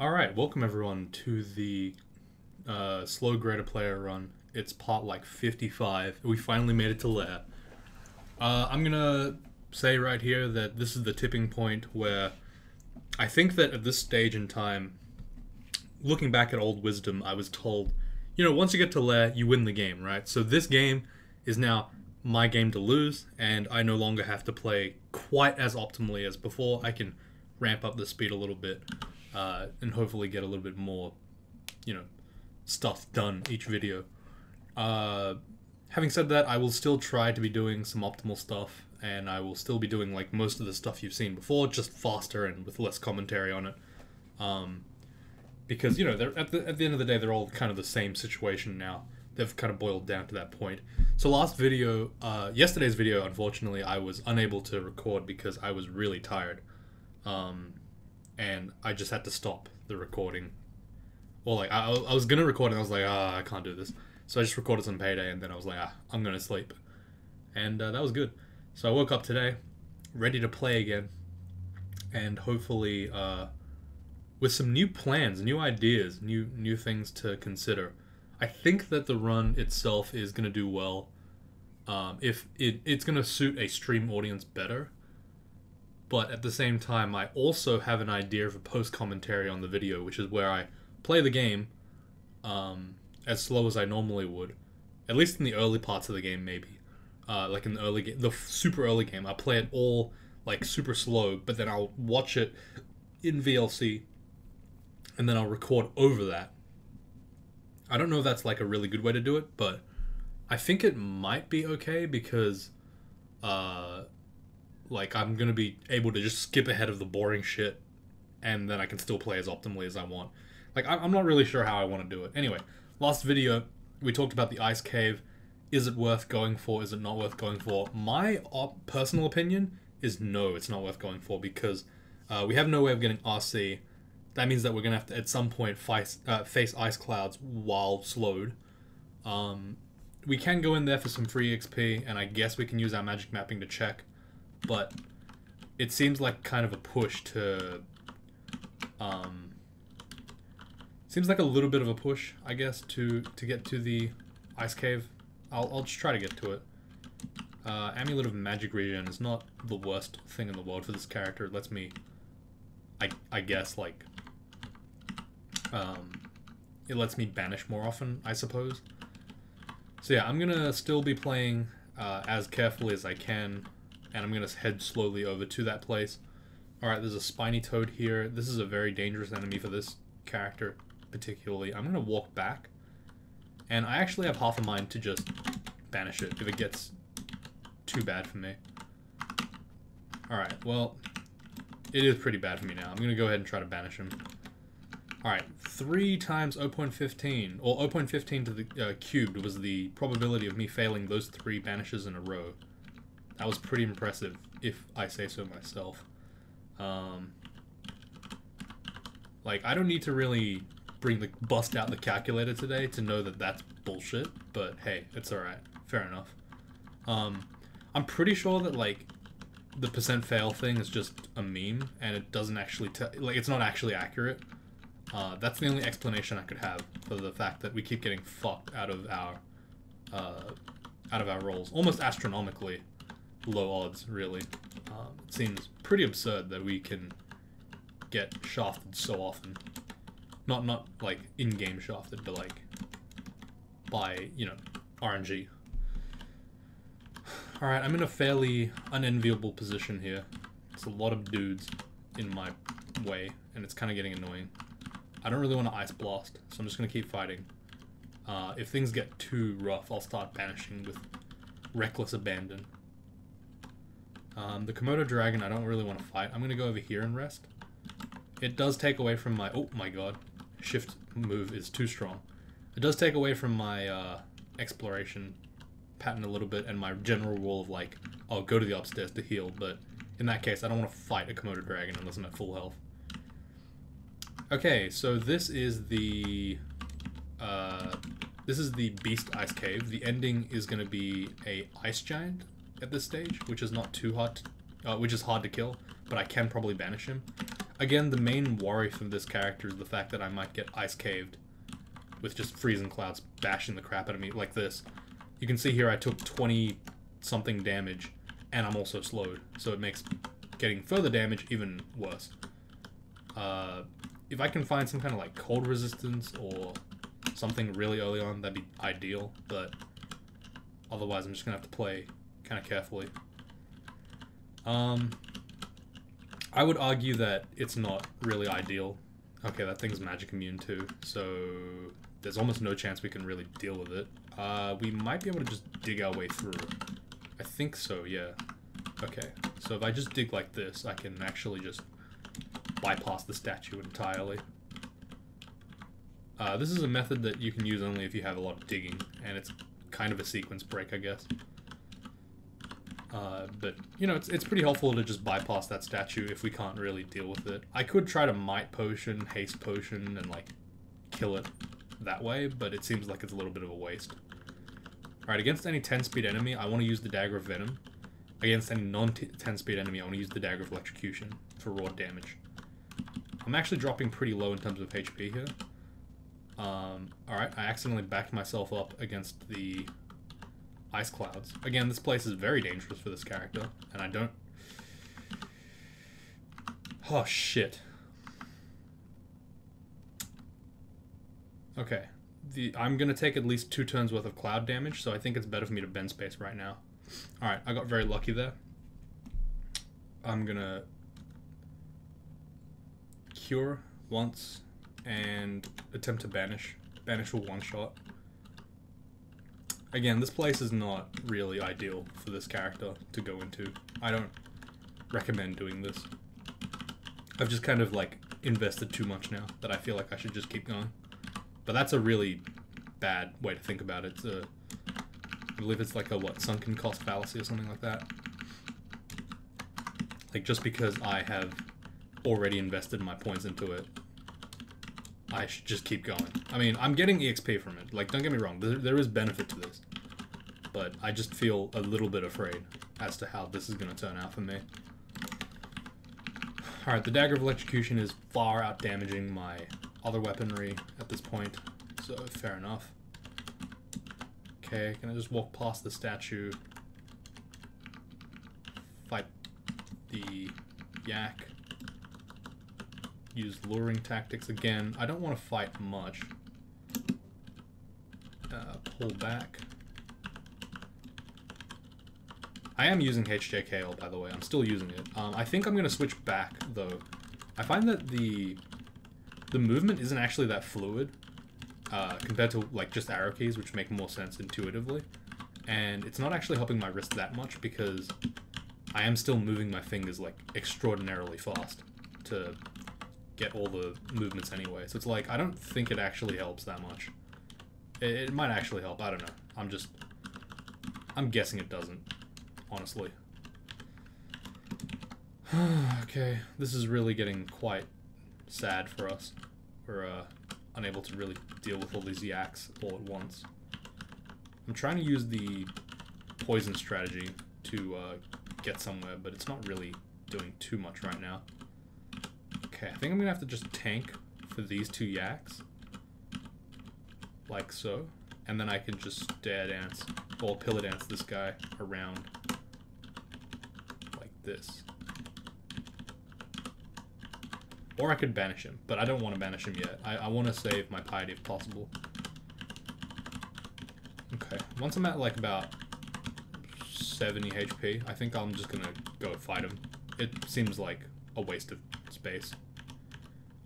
Alright, welcome everyone to the slow Greaterplayer run. It's part like 55. We finally made it to Lair. I'm gonna say right here that this is the tipping point where I think that at this stage in time, looking back at old wisdom, I was told, once you get to Lair, you win the game, right? So this game is now my game to lose, and I no longer have to play quite as optimally as before. I can ramp up the speed a little bit. And hopefully get a little bit more, stuff done each video. Having said that, I will still try to be doing some optimal stuff, and I will still be doing like most of the stuff you've seen before, just faster and with less commentary on it. Because they're at the end of the day, they're all kind of the same situation now. They've kind of boiled down to that point. So yesterday's video, unfortunately, I was unable to record because I was really tired. And I just had to stop the recording. Well, like, I was gonna record and I was like, I can't do this. So I just recorded some Payday and then I was like, I'm gonna sleep. And that was good. So I woke up today, ready to play again. And hopefully, with some new plans, new ideas, new things to consider. I think that the run itself is gonna do well. If it's gonna suit a stream audience better. But at the same time, I also have an idea of a post-commentary on the video, which is where I play the game as slow as I normally would. At least in the early parts of the game, maybe. Like in the early game, the super early game, I play it all like super slow, but then I'll watch it in VLC, and then I'll record over that. I don't know if that's like a really good way to do it, but I think it might be okay because like, I'm going to be able to just skip ahead of the boring shit, and then I can still play as optimally as I want. Like, I'm not really sure how I want to do it. Anyway, last video, we talked about the ice cave. Is it worth going for? Is it not worth going for? My personal opinion is no, it's not worth going for, because we have no way of getting RC. That means that we're going to have to, at some point, face ice clouds while slowed. We can go in there for some free XP, and I guess we can use our magic mapping to check. But it seems like kind of a push to, seems like a little bit of a push, I guess, to get to the ice cave. I'll just try to get to it. Amulet of Magic Regen is not the worst thing in the world for this character. It lets me, I guess, like, it lets me banish more often, I suppose. So yeah, I'm gonna still be playing as carefully as I can. And I'm going to head slowly over to that place. Alright, there's a spiny toad here. This is a very dangerous enemy for this character, particularly. I'm going to walk back. And I actually have half a mind to just banish it if it gets too bad for me. Alright, well, it is pretty bad for me now. I'm going to go ahead and try to banish him. Alright, 3 times 0.15, or 0.15 to the cubed was the probability of me failing those 3 banishes in a row. That was pretty impressive, if I say so myself. Like, I don't need to really bust out the calculator today to know that that's bullshit, but hey, it's alright. Fair enough. I'm pretty sure that, like, the percent fail thing is just a meme, and it doesn't actually like, it's not actually accurate. That's the only explanation I could have for the fact that we keep getting fucked out of our rolls. Almost astronomically low odds, really. It seems pretty absurd that we can get shafted so often. Not like in-game shafted, but like by, RNG. Alright, I'm in a fairly unenviable position here. It's a lot of dudes in my way, and it's kind of getting annoying. I don't really want to ice blast, so I'm just going to keep fighting. If things get too rough, I'll start banishing with reckless abandon. The Komodo dragon, I don't really want to fight. I'm going to go over here and rest. It does take away from my... Oh my god. Shift move is too strong. It does take away from my exploration pattern a little bit and my general rule of, like, I'll go to the upstairs to heal, but in that case, I don't want to fight a Komodo dragon unless I'm at full health. Okay, so this is the Beast Ice Cave. The ending is going to be a ice giant at this stage, which is not too hard, which is hard to kill, but I can probably banish him. Again, the main worry from this character is the fact that I might get ice caved with just freezing clouds bashing the crap out of me like this. You can see here I took 20 something damage and I'm also slowed, so it makes getting further damage even worse. If I can find some kind of like cold resistance or something really early on, that'd be ideal, but otherwise I'm just gonna have to play kind of carefully. I would argue that it's not really ideal. Okay, that thing's magic immune too, so there's almost no chance we can really deal with it. We might be able to just dig our way through. I think so, yeah. Okay, so if I just dig like this, I can actually just bypass the statue entirely. This is a method that you can use only if you have a lot of digging, and it's kind of a sequence break, I guess. But, you know, it's pretty helpful to just bypass that statue if we can't really deal with it. I could try to Might Potion, Haste Potion, and, like, kill it that way, but it seems like it's a little bit of a waste. Alright, against any 10-speed enemy, I want to use the Dagger of Venom. Against any non-10-speed enemy, I want to use the Dagger of Electrocution for raw damage. I'm actually dropping pretty low in terms of HP here. Alright, I accidentally backed myself up against the ice clouds. Again, this place is very dangerous for this character, and I don't... Oh, shit. Okay. I'm gonna take at least 2 turns worth of cloud damage, so I think it's better for me to bend space right now. Alright, I got very lucky there. I'm gonna cure once and attempt to banish. Banish will one-shot. Again, this place is not really ideal for this character to go into. I don't recommend doing this. I've just kind of like invested too much now that I feel like I should just keep going. But that's a really bad way to think about it. I believe it's like a, what, sunken cost fallacy or something like that. Like, just because I have already invested my points into it, I should just keep going. I mean, I'm getting EXP from it. Like, don't get me wrong, there is benefit to this. But I just feel a little bit afraid as to how this is going to turn out for me. Alright, the Dagger of Electrocution is far out damaging my other weaponry at this point, so fair enough. Okay, can I just walk past the statue? Fight the yak. Use luring tactics again. I don't want to fight much. Pull back. I am using HJKL, by the way. I'm still using it. I think I'm going to switch back, though. I find that the movement isn't actually that fluid compared to like just arrow keys, which make more sense intuitively. And it's not actually helping my wrist that much because I am still moving my fingers like extraordinarily fast to get all the movements anyway. So it's like, I don't think it actually helps that much. It might actually help, I don't know. I'm guessing it doesn't, honestly. Okay, this is really getting quite sad for us. We're unable to really deal with all these yaks all at once. I'm trying to use the poison strategy to get somewhere, but it's not really doing too much right now. Okay, I think I'm gonna have to just tank for these 2 yaks. Like so. And then I can just stare dance, or pillar dance this guy around. Like this. Or I could banish him, but I don't want to banish him yet. I want to save my piety if possible. Okay, once I'm at like about 70 HP, I think I'm just gonna go fight him. It seems like a waste of space.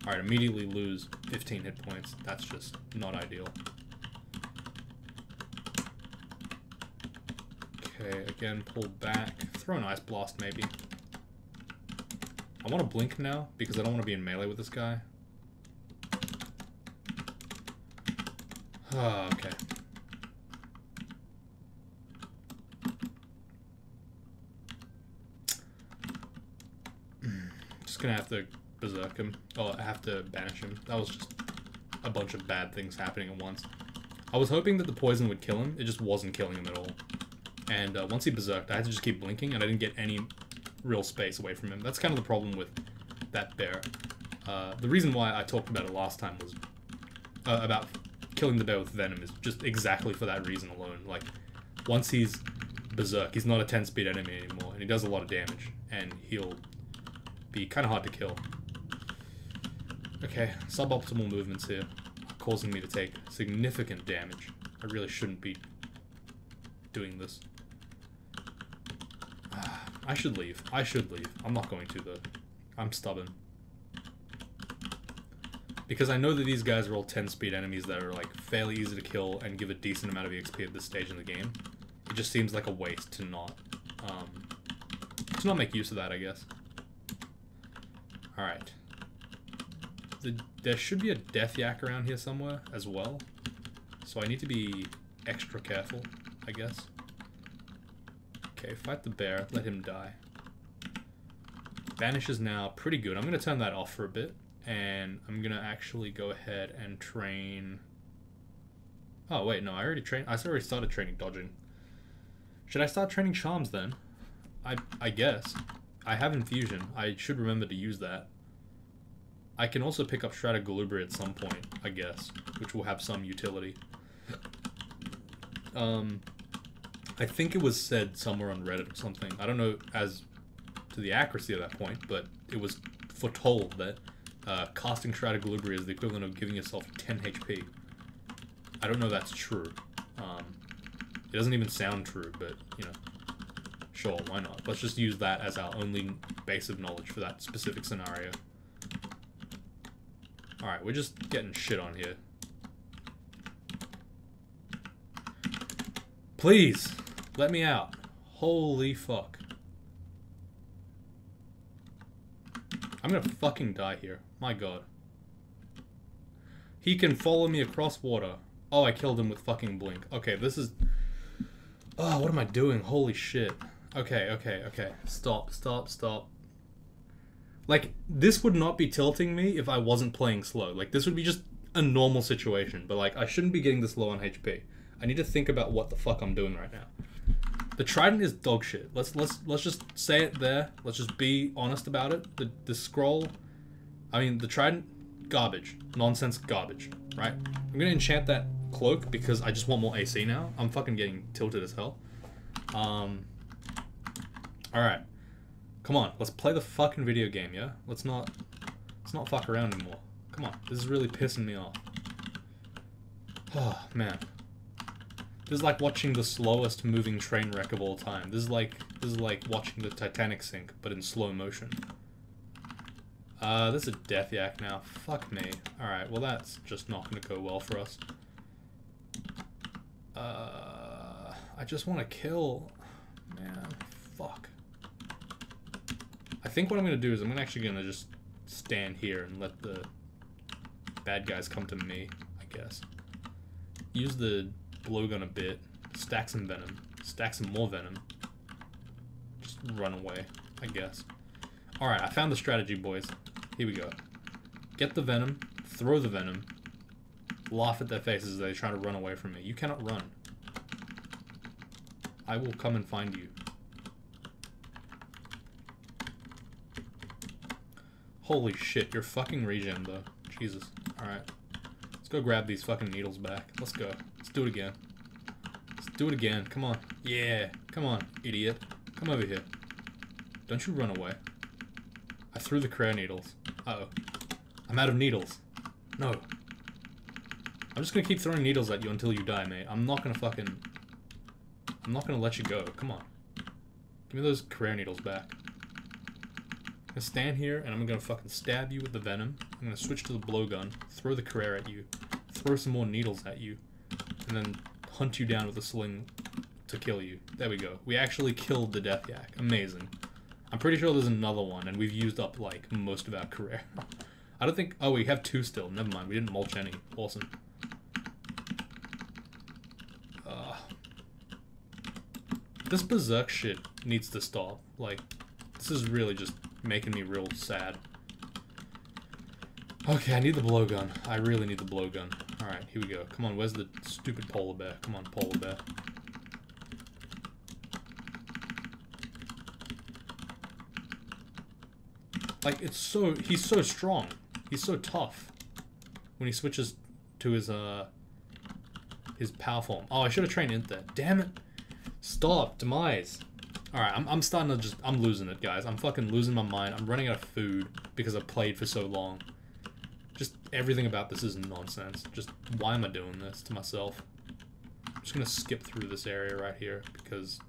Alright, immediately lose 15 hit points. That's just not ideal. Okay, again, pull back. Throw an Ice Blast, maybe. I want to blink now, because I don't want to be in melee with this guy. Okay. Just gonna have to berserk him. Oh, I have to banish him. That was just a bunch of bad things happening at once. I was hoping that the poison would kill him. It just wasn't killing him at all. And once he berserked, I had to just keep blinking, and I didn't get any real space away from him. That's kind of the problem with that bear. The reason why I talked about it last time was about killing the bear with venom is just exactly for that reason alone. Like, once he's berserk, he's not a 10-speed enemy anymore, and he does a lot of damage, and he'll be kind of hard to kill. Okay, suboptimal movements here, causing me to take significant damage. I really shouldn't be doing this. I should leave. I should leave. I'm not going to, though. I'm stubborn. Because I know that these guys are all 10-speed enemies that are, like, fairly easy to kill and give a decent amount of EXP at this stage in the game. It just seems like a waste to not make use of that, I guess. Alright. There should be a DrAK around here somewhere as well. So I need to be extra careful, I guess. Okay, fight the bear. Let him die. Banish is now pretty good. I'm going to turn that off for a bit. And I'm going to actually go ahead and train... Oh, wait, no, I already started training dodging. Should I start training charms then? I guess. I have infusion. I should remember to use that. I can also pick up Strataglubri at some point, I guess, which will have some utility. I think it was said somewhere on Reddit or something. I don't know as to the accuracy of that point, but it was foretold that casting Strataglubri is the equivalent of giving yourself 10 HP. I don't know if that's true. It doesn't even sound true, but, you know, sure, why not? Let's just use that as our only base of knowledge for that specific scenario. Alright, we're just getting shit on here. Please, let me out. Holy fuck. I'm gonna fucking die here. My god. He can follow me across water. Oh, I killed him with fucking blink. Okay, this is... Oh, what am I doing? Holy shit. Okay. Stop. Like, this would not be tilting me if I wasn't playing slow. Like, this would be just a normal situation. But, like, I shouldn't be getting this low on HP. I need to think about what the fuck I'm doing right now. The trident is dog shit. Let's just say it there. Let's just be honest about it. The scroll... I mean, the trident, garbage. Nonsense garbage, right? I'm gonna enchant that cloak because I just want more AC now. I'm fucking getting tilted as hell. Alright. Come on, let's play the fucking video game, yeah? Let's not fuck around anymore. Come on, this is really pissing me off. Oh, man. This is like watching the slowest moving train wreck of all time. This is like watching the Titanic sink, but in slow motion. This is a DrAK now. Fuck me. Alright, well that's just not gonna go well for us. I just want to kill... Man, fuck. I think what I'm gonna do is I'm actually gonna just stand here and let the bad guys come to me, I guess. Use the blowgun a bit, stack some venom, stack some more venom. Just run away, I guess. Alright, I found the strategy, boys. Here we go. Get the venom, throw the venom, laugh at their faces as they try to run away from me. You cannot run. I will come and find you. Holy shit, you're fucking regen though. Jesus. Alright. Let's go grab these fucking needles back. Let's go. Let's do it again. Let's do it again. Come on. Yeah. Come on, idiot. Come over here. Don't you run away. I threw the prayer needles. Uh-oh. I'm out of needles. No. I'm just gonna keep throwing needles at you until you die, mate. I'm not gonna let you go. Come on. Give me those career needles back. I'm gonna stand here and I'm gonna fucking stab you with the venom. I'm gonna switch to the blowgun, throw the career at you, throw some more needles at you, and then hunt you down with a sling to kill you. There we go. We actually killed the DrAK. Amazing. I'm pretty sure there's another one, and we've used up, like, most of our career. I don't think... Oh, we have 2 still. Never mind. We didn't mulch any. Awesome. This berserk shit needs to stop. Like, this is really just making me real sad. Okay, I need the blowgun. I really need the blowgun. Alright, here we go. Come on, where's the stupid polar bear? Come on, polar bear. Like, it's so... He's so strong. He's so tough. When he switches to his power form. Oh, I should have trained Int there. Damn it. Stop. Demise. Alright, I'm starting to just... I'm losing it, guys. I'm fucking losing my mind. I'm running out of food because I've played for so long. Just everything about this is nonsense. Just, why am I doing this to myself? I'm just gonna skip through this area right here because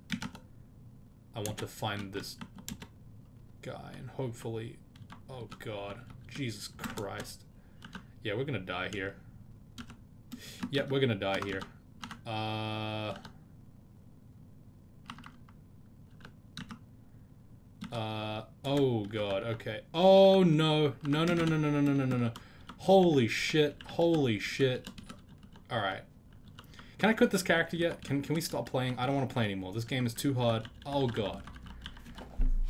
I want to find this guy and hopefully... Oh god. Jesus Christ. Yeah, we're gonna die here. Yep, we're gonna die here. Oh god, okay. Oh no. No, no, no, no, no, no, no, no, no, no. Holy shit. Holy shit. Alright. Can I quit this character yet? Can we stop playing? I don't want to play anymore. This game is too hard. Oh god.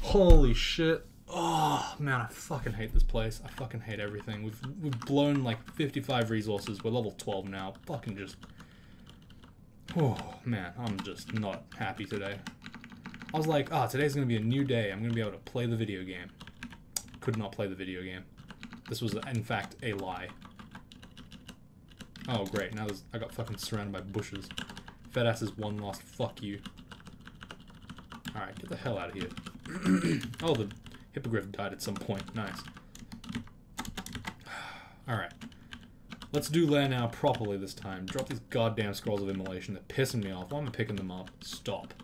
Holy shit. Oh man, I fucking hate this place. I fucking hate everything. We've blown like 55 resources. We're level 12 now. Fucking just... Oh man, I'm just not happy today. I was like, today's gonna be a new day. I'm gonna be able to play the video game. Could not play the video game. This was, in fact, a lie. Oh, great. Now I got fucking surrounded by bushes. Fed ass is one last fuck you. Alright, get the hell out of here. Oh, the hippogriff died at some point. Nice. Alright. Let's do Lair now properly this time. Drop these goddamn scrolls of immolation. They're pissing me off. Why am I picking them up? Stop.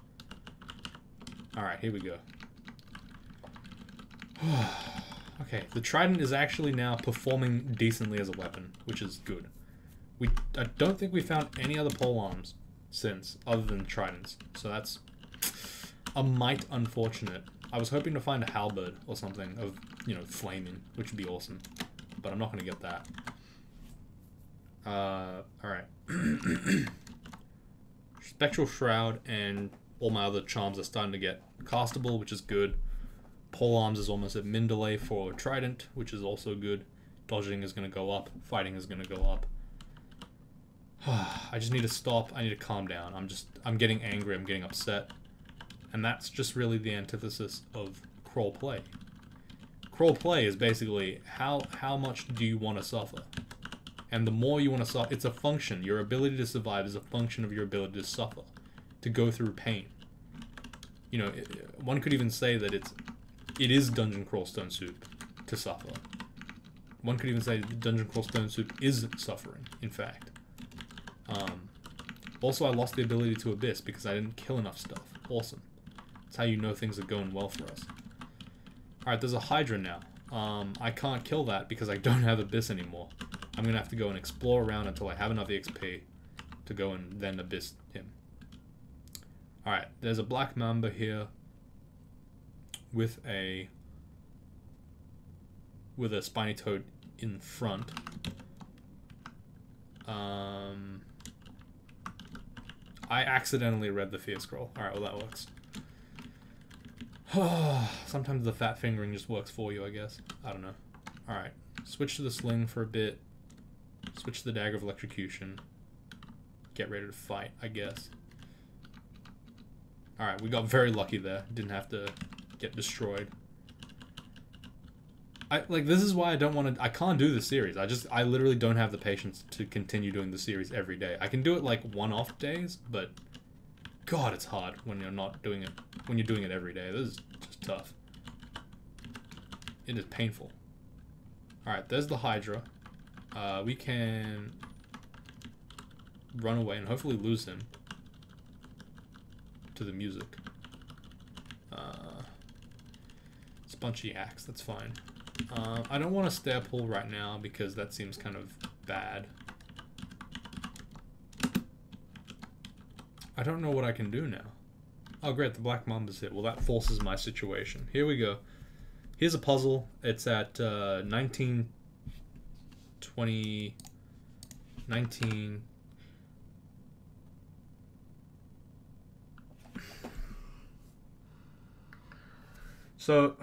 Alright, here we go. Okay, the trident is actually now performing decently as a weapon, which is good. I don't think we found any other polearms since, other than tridents, so that's a mite unfortunate. I was hoping to find a halberd or something of, you know, flaming, which would be awesome, but I'm not going to get that. Alright. Spectral Shroud and all my other charms are starting to get castable, which is good. Polearms is almost at min delay for Trident, which is also good. Dodging is going to go up. Fighting is going to go up. I just need to stop. I need to calm down. I'm getting angry. I'm getting upset. And that's just really the antithesis of crawl play. Crawl play is basically how much do you want to suffer? And the more you want to suffer, it's a function. Your ability to survive is a function of your ability to suffer, to go through pain. You know, one could even say that it is Dungeon Crawl Stone Soup to suffer. One could even say that Dungeon Crawl Stone Soup is suffering, in fact. Also, I lost the ability to Abyss because I didn't kill enough stuff. Awesome. That's how you know things are going well for us. Alright, there's a Hydra now. I can't kill that because I don't have Abyss anymore. I'm going to have to go and explore around until I have enough XP to go and then Abyss him. Alright, there's a Black Mamba here with a Spiny Toad in front. I accidentally read the Fear Scroll. Alright, well that works. Sometimes the fat fingering just works for you, I guess. I don't know. Alright, switch to the sling for a bit. Switch to the Dagger of Electrocution. Get ready to fight, I guess. Alright, we got very lucky there. Didn't have to get destroyed. This is why I don't want to... I can't do the series. I literally don't have the patience to continue doing the series every day. I can do it like one-off days, but... God, it's hard when you're not doing it... When you're doing it every day. This is just tough. It is painful. Alright, there's the Hydra. We can... run away and hopefully lose him to the music. Spongy Axe, that's fine. I don't want to Stair Pull right now because that seems kind of bad. I don't know what I can do now. Oh great, the Black Mamba's hit. Well, that forces my situation. Here we go. Here's a puzzle. It's at 19... So,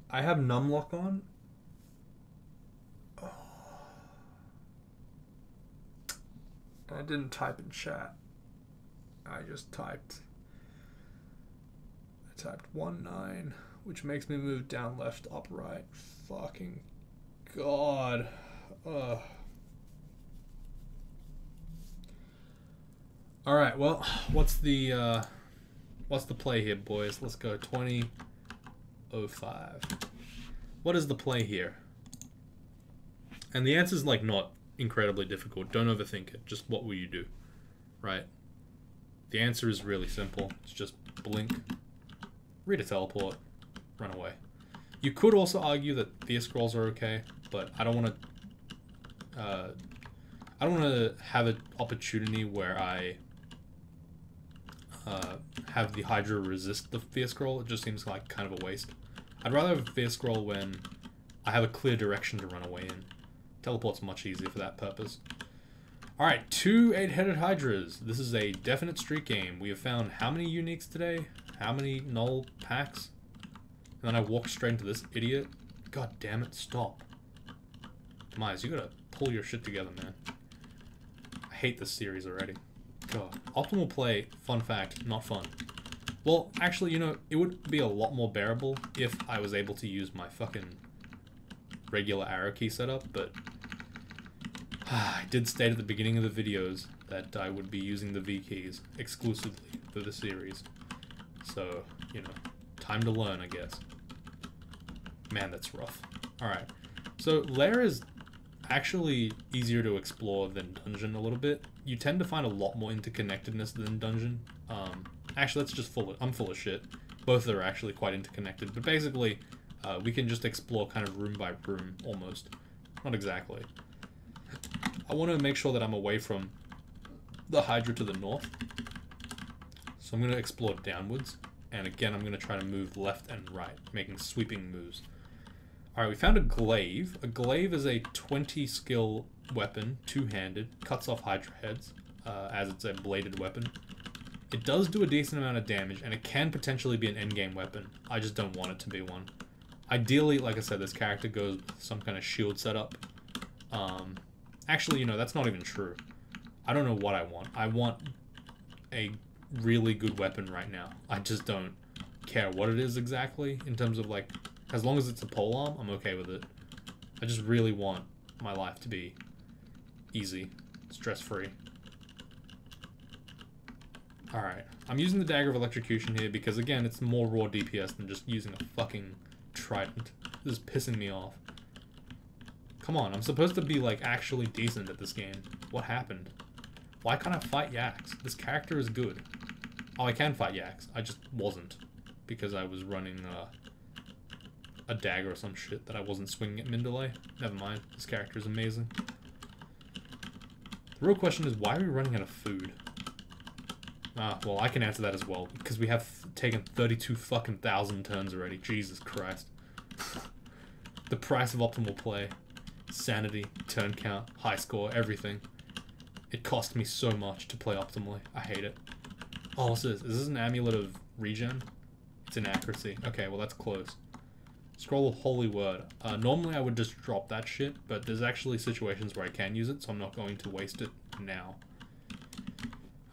I have Numlock on. Oh. I didn't type in chat. I just typed. I typed 19. which makes me move down, left, up, right. Fucking God. Alright, well, what's the play here, boys? Let's go 2005. What is the play here? And the answer's like not incredibly difficult. Don't overthink it. Just what will you do? Right? The answer is really simple. It's just blink, read a teleport, run away. You could also argue that Thea scrolls are okay, but I don't want to have an opportunity where I have the Hydra resist the Fear Scroll. It just seems like kind of a waste. I'd rather have a Fear Scroll when I have a clear direction to run away in. Teleport's much easier for that purpose. Alright, 2 8-headed Hydras. This is a definite streak game. We have found how many uniques today? How many null packs? And then I walk straight into this idiot. God damn it, stop. Demise, you gotta pull your shit together, man. I hate this series already. God. Optimal play, fun fact, not fun. Well, actually, you know, it would be a lot more bearable if I was able to use my fucking regular arrow key setup, but I did state at the beginning of the videos that I would be using the V keys exclusively for the series. So, you know, time to learn, I guess. Man, that's rough. Alright, so Lair is actually easier to explore than Dungeon a little bit. You tend to find a lot more interconnectedness than Dungeon. Actually, that's just I'm full of shit. Both are actually quite interconnected, but basically, we can just explore kind of room by room, almost. Not exactly. I want to make sure that I'm away from the Hydra to the north. So I'm going to explore downwards. And again, I'm going to try to move left and right, making sweeping moves. Alright, we found a glaive. A glaive is a 20 skill weapon, two-handed, cuts off Hydra heads, as it's a bladed weapon. It does do a decent amount of damage, and it can potentially be an endgame weapon. I just don't want it to be one. Ideally, like I said, this character goes with some kind of shield setup. Actually, you know, that's not even true. I don't know what I want. I want a really good weapon right now. I just don't care what it is exactly, in terms of, like, as long as it's a polearm, I'm okay with it. I just really want my life to be easy, stress-free. Alright, I'm using the Dagger of Electrocution here because, again, it's more raw DPS than just using a fucking trident. This is pissing me off. Come on, I'm supposed to be, like, actually decent at this game. What happened? Why can't I fight Yaks? This character is good. Oh, I can fight Yaks. I just wasn't. Because I was running, a dagger or some shit that I wasn't swinging at Mindalay. Never mind. This character is amazing. The real question is, why are we running out of food? Well, I can answer that as well. Because we have taken 32 fucking thousand turns already. Jesus Christ. The price of optimal play. Sanity, turn count, high score, everything. It cost me so much to play optimally. I hate it. Oh, what's this? Is this an amulet of regen? It's inaccuracy. Okay, well that's close. Scroll of Holy Word. Normally I would just drop that shit, but there's actually situations where I can use it, so I'm not going to waste it now.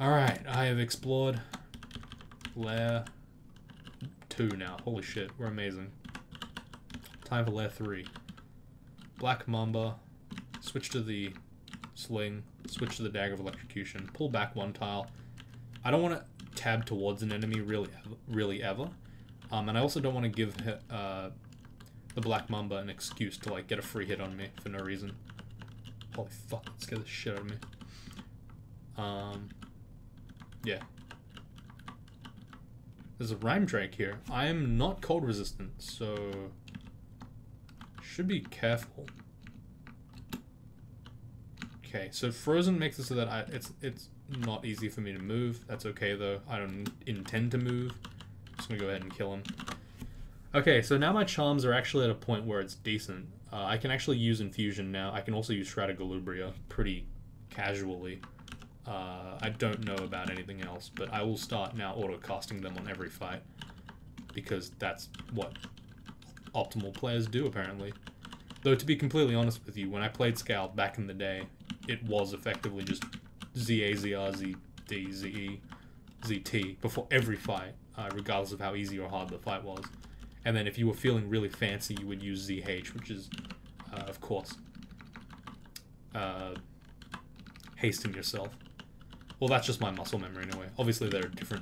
Alright, I have explored Lair 2 now. Holy shit, we're amazing. Time for Lair 3. Black Mamba, switch to the Sling, switch to the Dagger of Electrocution, pull back one tile. I don't want to tab towards an enemy really ever. And I also don't want to give the Black Mamba an excuse to, like, get a free hit on me for no reason. Holy fuck, that scared the shit out of me. Yeah. There's a Rhyme DrAK here. I am not cold resistant, so should be careful. Okay, so Frozen makes it so that it's not easy for me to move. That's okay though. I don't intend to move. I'm just gonna go ahead and kill him. Okay, so now my charms are actually at a point where it's decent. I can actually use Infusion now. I can also use Shroud of Galubria pretty casually. I don't know about anything else, but I will start now auto-casting them on every fight. Because that's what optimal players do, apparently. Though, to be completely honest with you, when I played Scout back in the day, it was effectively just ZA, ZR, ZD, ZE, ZT before every fight, regardless of how easy or hard the fight was. And then if you were feeling really fancy, you would use ZH, which is, of course, hasten yourself. Well, that's just my muscle memory anyway. Obviously, there are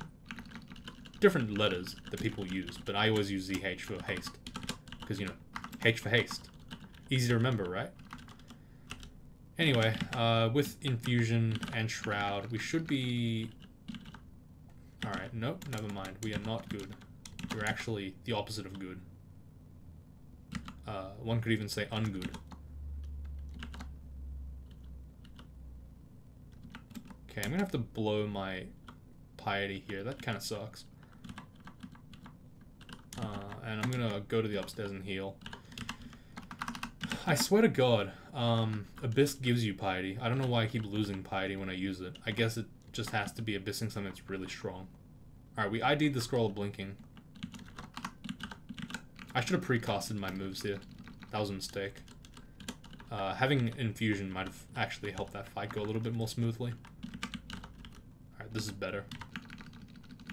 different letters that people use, but I always use ZH for haste. Because, you know, H for haste. Easy to remember, right? Anyway, with Infusion and Shroud, we should be... Alright, nope, never mind. We are not good. We're actually the opposite of good. One could even say ungood. Okay, I'm gonna have to blow my piety here. That kind of sucks. And I'm gonna go to the upstairs and heal. I swear to God, Abyss gives you piety. I don't know why I keep losing piety when I use it. I guess it just has to be abyssing something that's really strong. Alright, we ID'd the Scroll of Blinking. I should have precasted my moves here. That was a mistake. Having Infusion might have actually helped that fight go a little bit more smoothly. Alright, this is better.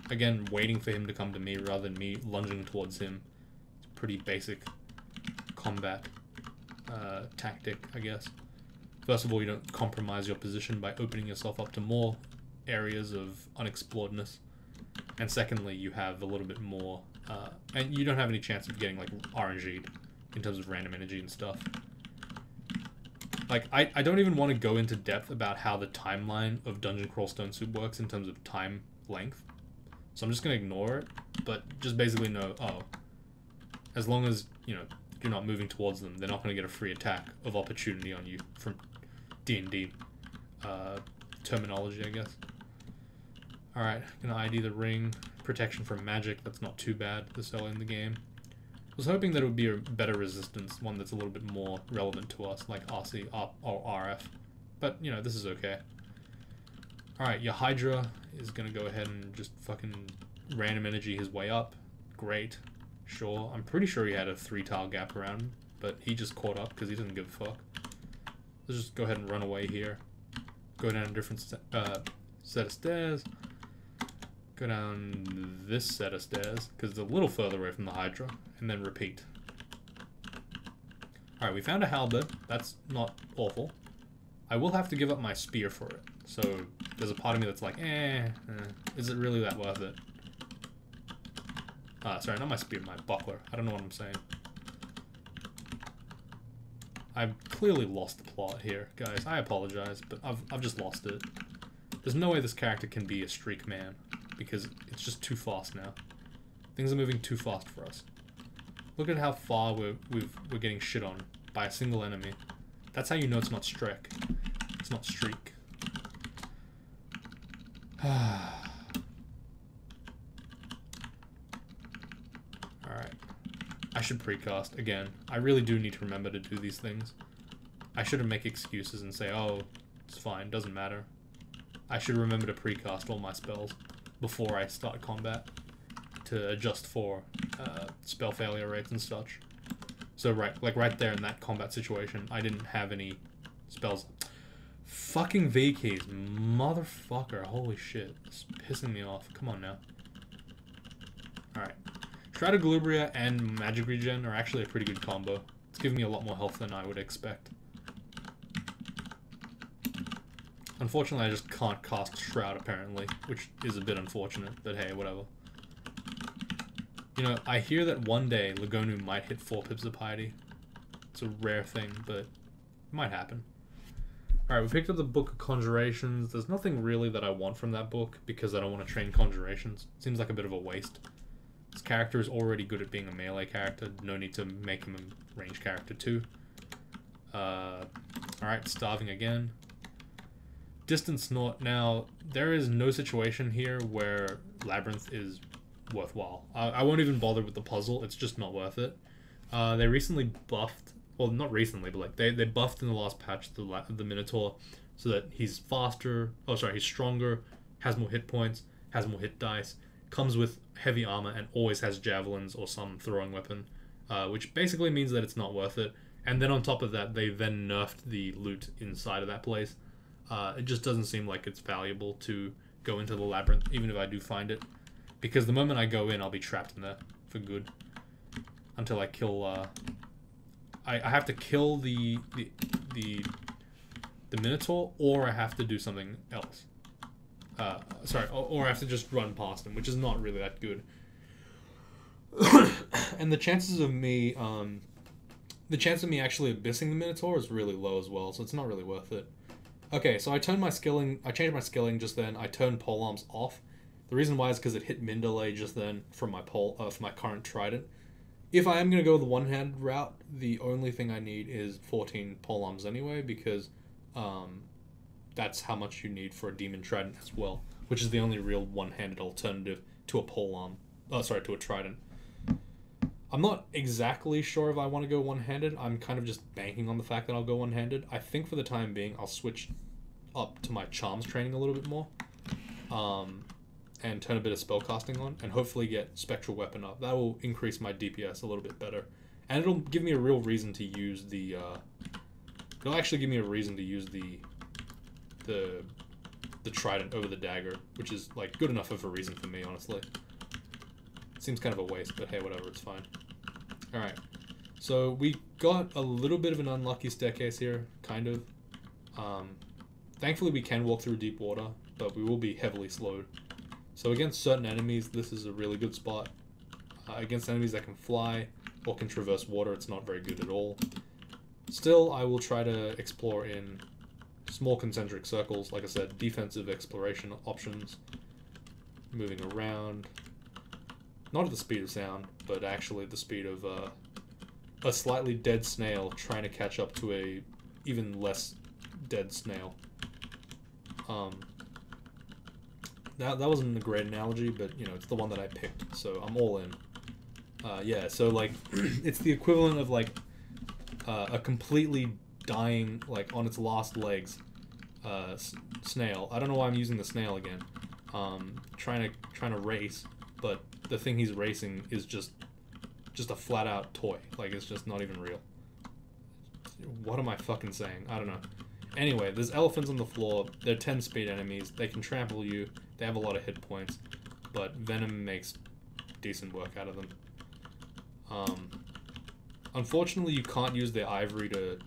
Again, waiting for him to come to me rather than me lunging towards him. It's a pretty basic combat tactic, I guess. First of all, you don't compromise your position by opening yourself up to more areas of unexploredness. And secondly, you have a little bit more, and you don't have any chance of getting, like, RNG'd in terms of random energy and stuff. Like, I don't even want to go into depth about how the timeline of Dungeon Crawl Stone Soup works in terms of time length. So I'm just going to ignore it, but just basically know, oh, as long as, you know, you're not moving towards them, they're not going to get a free attack of opportunity on you from D&D terminology, I guess. Alright, gonna ID the ring. Protection from magic, that's not too bad this early in the game. I was hoping that it would be a better resistance, one that's a little bit more relevant to us, like RC or RF. But, you know, this is okay. Alright, your Hydra is gonna go ahead and just fucking random energy his way up. Great. Sure. I'm pretty sure he had a 3-tile gap around him, but he just caught up because he doesn't give a fuck. Let's just go ahead and run away here. Go down a different set of stairs. Go down this set of stairs, because it's a little further away from the Hydra, and then repeat. Alright, we found a halberd. That's not awful. I will have to give up my spear for it. So, there's a part of me that's like, is it really that worth it? Sorry, not my spear, my buckler. I don't know what I'm saying. I've clearly lost the plot here, guys. I apologize, but I've just lost it. There's no way this character can be a streak man, because it's just too fast now. Things are moving too fast for us. Look at how far we're getting shit on by a single enemy. That's how you know it's not streak. It's not streak. Alright. I should precast again. I really do need to remember to do these things. I shouldn't make excuses and say, oh, it's fine, doesn't matter. I should remember to precast all my spells before I start combat to adjust for spell failure rates and such. So right there in that combat situation, I didn't have any spells. Fucking V keys, motherfucker! Holy shit, it's pissing me off. Come on now. All right, Shroud of Galubria and Magic Regen are actually a pretty good combo. It's giving me a lot more health than I would expect. Unfortunately, I just can't cast Shroud, apparently, which is a bit unfortunate, but hey, whatever. You know, I hear that one day Lagonu might hit 4 pips of piety. It's a rare thing, but it might happen. Alright, we picked up the Book of Conjurations. There's nothing really that I want from that book, because I don't want to train Conjurations. Seems like a bit of a waste. This character is already good at being a melee character. No need to make him a range character too. Alright, Starving again. Distant Snort. Now, there is no situation here where Labyrinth is worthwhile. I won't even bother with the puzzle. It's just not worth it. They recently buffed, well, not recently, but like they buffed in the last patch the Minotaur so that he's faster. Oh, sorry, he's stronger, has more hit points, has more hit dice, comes with heavy armor, and always has javelins or some throwing weapon, which basically means that it's not worth it. And then on top of that, they then nerfed the loot inside of that place. It just doesn't seem like it's valuable to go into the Labyrinth, even if I do find it. Because the moment I go in, I'll be trapped in there for good. until I kill. I have to kill the Minotaur, or I have to do something else. Sorry, or I have to just run past him, which is not really that good. And the chances of me actually abyssing the Minotaur is really low as well, so it's not really worth it. Okay, so I changed my skilling just then. I turned polearms off. The reason why is because it hit min delay just then from my for my current trident. If I am going to go the one-handed route, the only thing I need is 14 polearms anyway, because that's how much you need for a demon trident as well, which is the only real one-handed alternative to a polearm. To a trident. I'm not exactly sure if I want to go one-handed. I'm kind of just banking on the fact that I'll go one-handed. I think for the time being, I'll switch up to my charms training a little bit more. And turn a bit of spellcasting on, and hopefully get spectral weapon up. That will increase my DPS a little bit better. And it'll give me a real reason to use the, it'll actually give me a reason to use the trident over the dagger, which is, like, good enough of a reason for me, honestly. Seems kind of a waste, but hey, whatever, it's fine. Alright, so we got a little bit of an unlucky staircase here, kind of. Thankfully we can walk through deep water, but we will be heavily slowed. So against certain enemies, this is a really good spot. Against enemies that can fly or can traverse water, it's not very good at all. Still, I will try to explore in small concentric circles. Like I said, defensive exploration options. Moving around. Not at the speed of sound, but actually at the speed of a slightly dead snail trying to catch up to a even less dead snail. That wasn't a great analogy, but, you know, it's the one that I picked, so I'm all in. Yeah, so, like, it's the equivalent of, like, a completely dying, like, on its last legs, snail. I don't know why I'm using the snail again. Trying to race, but the thing he's racing is just a flat-out toy. Like, it's just not even real. What am I fucking saying? I don't know. Anyway, there's elephants on the floor. They're 10 speed enemies. They can trample you. They have a lot of hit points, but Venom makes decent work out of them. Unfortunately, you can't use their ivory to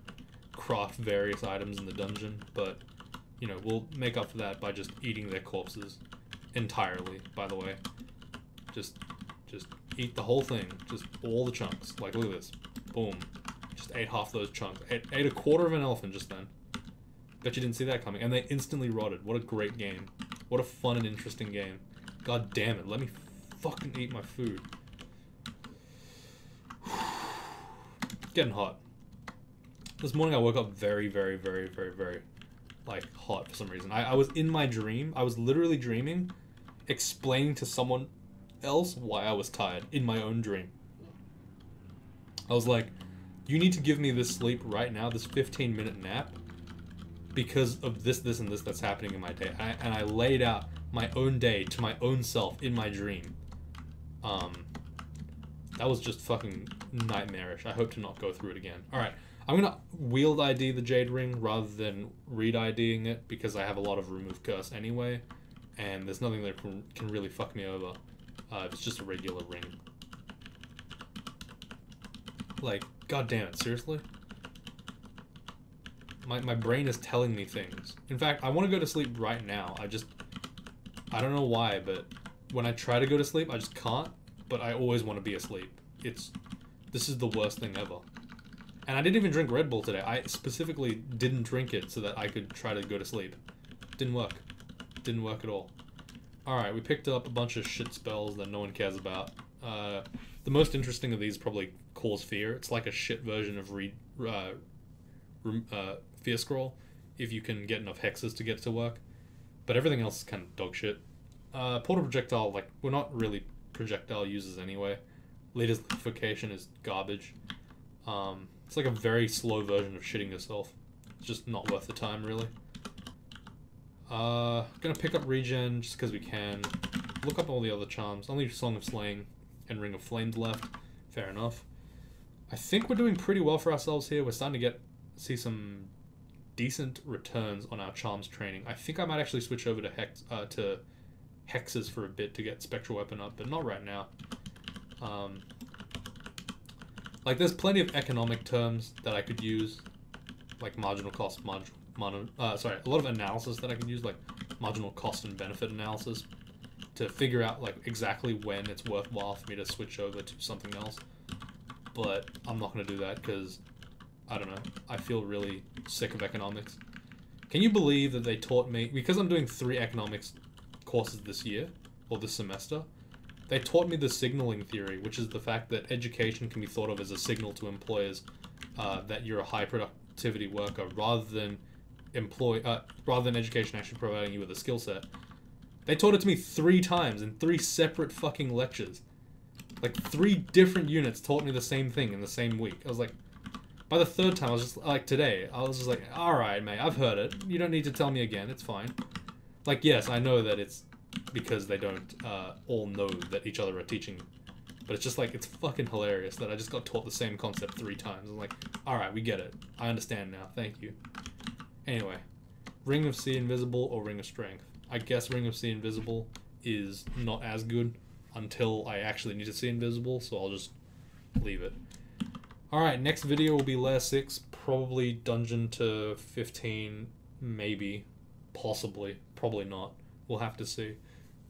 craft various items in the dungeon, but, you know, we'll make up for that by just eating their corpses entirely, by the way. Just eat the whole thing. Just all the chunks. Like, look at this. Boom. Just ate half those chunks. Ate a quarter of an elephant just then. Bet you didn't see that coming. And they instantly rotted. What a great game. What a fun and interesting game. God damn it. Let me fucking eat my food. Getting hot. This morning I woke up very, like, hot for some reason. I was in my dream. I was literally dreaming, explaining to someone else why I was tired in my own dream. I was like, you need to give me this sleep right now, this 15-minute nap, because of this, and this that's happening in my day. And I laid out my own day to my own self in my dream. That was just fucking nightmarish. I hope to not go through it again. Alright, I'm gonna wield ID the Jade Ring rather than read IDing it, because I have a lot of remove curse anyway, and there's nothing that can really fuck me over if it's just a regular ring. Like, god damn it, seriously? My brain is telling me things. In fact, I want to go to sleep right now. I don't know why, but when I try to go to sleep, I just can't, but I always want to be asleep. This is the worst thing ever. And I didn't even drink Red Bull today. I specifically didn't drink it so that I could try to go to sleep. Didn't work. Didn't work at all. Alright, we picked up a bunch of shit spells that no one cares about. The most interesting of these probably Cause Fear. It's like a shit version of Fear Scroll, if you can get enough hexes to get it to work. But everything else is kind of dog shit. Portal Projectile, like, we're not really projectile users anyway. Leader's Liquefaction is garbage. It's like a very slow version of shitting yourself. It's just not worth the time, really. Gonna pick up Regen just because we can. Look up all the other charms. Only Song of Slaying and Ring of Flames left. Fair enough. I think we're doing pretty well for ourselves here. We're starting to see some decent returns on our charms training. I think I might actually switch over to hexes for a bit to get Spectral Weapon up, but not right now. Like, there's plenty of economic terms that I could use, like marginal cost, a lot of analysis that I can use, like marginal cost and benefit analysis, to figure out like exactly when it's worthwhile for me to switch over to something else. But I'm not going to do that because, I don't know, I feel really sick of economics. Can you believe that they taught me, because I'm doing 3 economics courses this year, or this semester, they taught me the signaling theory, which is the fact that education can be thought of as a signal to employers that you're a high productivity worker, rather than education actually providing you with a skill set. They taught it to me 3 times in 3 separate fucking lectures. Like 3 different units taught me the same thing in the same week. I was like, by the 3rd time, I was just like, today, I was just like, alright, mate, I've heard it. You don't need to tell me again, it's fine. Like, yes, I know that it's because they don't all know that each other are teaching. But it's just like, it's fucking hilarious that I just got taught the same concept 3 times. I'm like, alright, we get it. I understand now, thank you. Anyway, Ring of Sea Invisible or Ring of Strength? I guess Ring of Sea Invisible is not as good until I actually need to see Invisible, so I'll just leave it. Alright, next video will be Layer 6, probably Dungeon to 15, maybe, possibly, probably not. We'll have to see.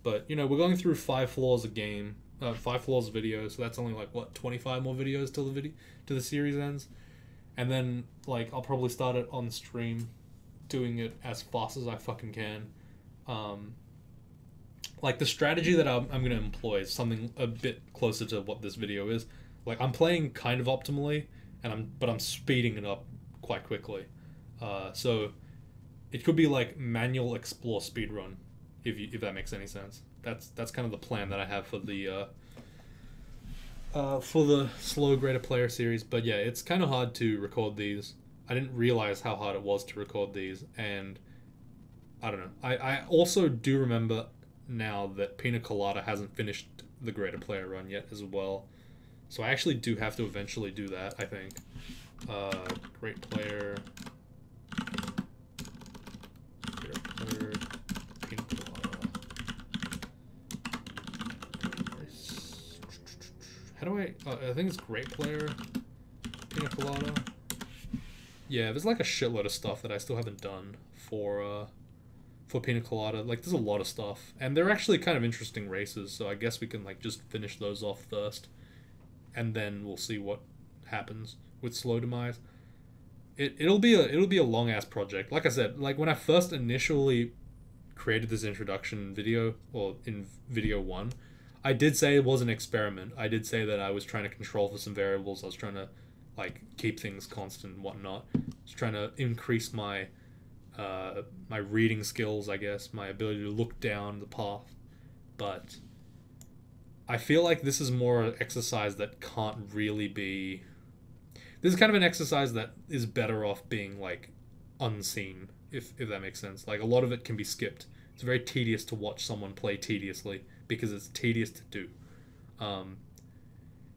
But, you know, we're going through 5 floors a game, 5 floors of videos, so that's only like, what, 25 more videos till the series ends? And then, like, I'll probably start it on stream, doing it as fast as I fucking can. Like, the strategy that I'm going to employ is something a bit closer to what this video is. Like, I'm playing kind of optimally, but I'm speeding it up quite quickly. So it could be like manual explore speedrun, if that makes any sense. That's kind of the plan that I have for the slow Greaterplayer series. But yeah, it's kind of hard to record these. I didn't realize how hard it was to record these, and I don't know. I also do remember now that Pina Colada hasn't finished the Greaterplayer run yet as well. So I actually do have to eventually do that, I think. Greaterplayer, Pina Colada. How do I think it's Greaterplayer, Pina Colada. Yeah, there's like a shitload of stuff that I still haven't done for Pina Colada. Like, there's a lot of stuff, and they're actually kind of interesting races, so I guess we can like just finish those off first, and then we'll see what happens with slow Demise. It'll be a long ass project. Like I said, like when I first initially created this introduction video, or in video 1, I did say it was an experiment. I did say that I was trying to control for some variables. I was trying to like keep things constant and whatnot. I was trying to increase my my reading skills, I guess, my ability to look down the path. But I feel like this is more an exercise that can't really be... This is kind of an exercise that is better off being, like, unseen, if that makes sense. Like, a lot of it can be skipped. It's very tedious to watch someone play tediously, because it's tedious to do.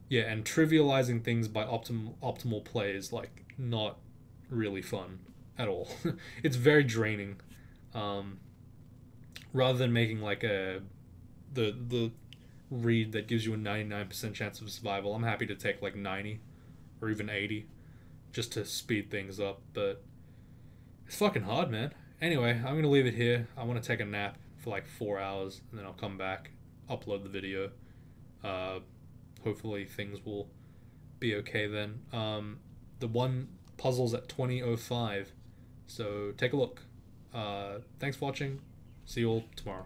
Yeah, and trivializing things by optimal play is, like, not really fun at all. It's very draining. Rather than making, like, the read that gives you a 99% chance of survival, I'm happy to take like 90 or even 80 just to speed things up. But it's fucking hard, man. Anyway, I'm gonna leave it here. I want to take a nap for like 4 hours, and then I'll come back, upload the video. Hopefully things will be okay then. The one puzzle's at 20:05, so take a look. Thanks for watching. See you all tomorrow.